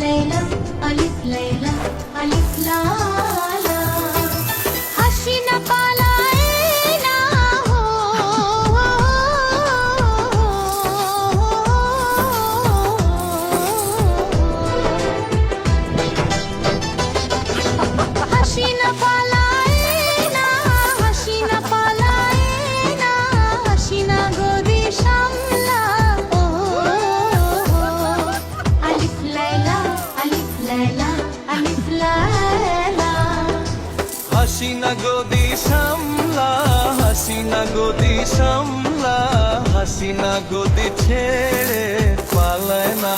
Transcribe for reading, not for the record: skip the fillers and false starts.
লাইলা আলিফ লাইলা আলিফ লালা হাসিনা পালায় না হো হাসিনা পালায় না হাসিনা পালায় না হাসিনা গদি সামলা ও আলিফ লাইলা আলিফ লাইলা আলিফ লাইলা হাসিনা গদি সামলা হাসিনা গদি সামলা হাসিনা গদি ছেড়ে পালায় না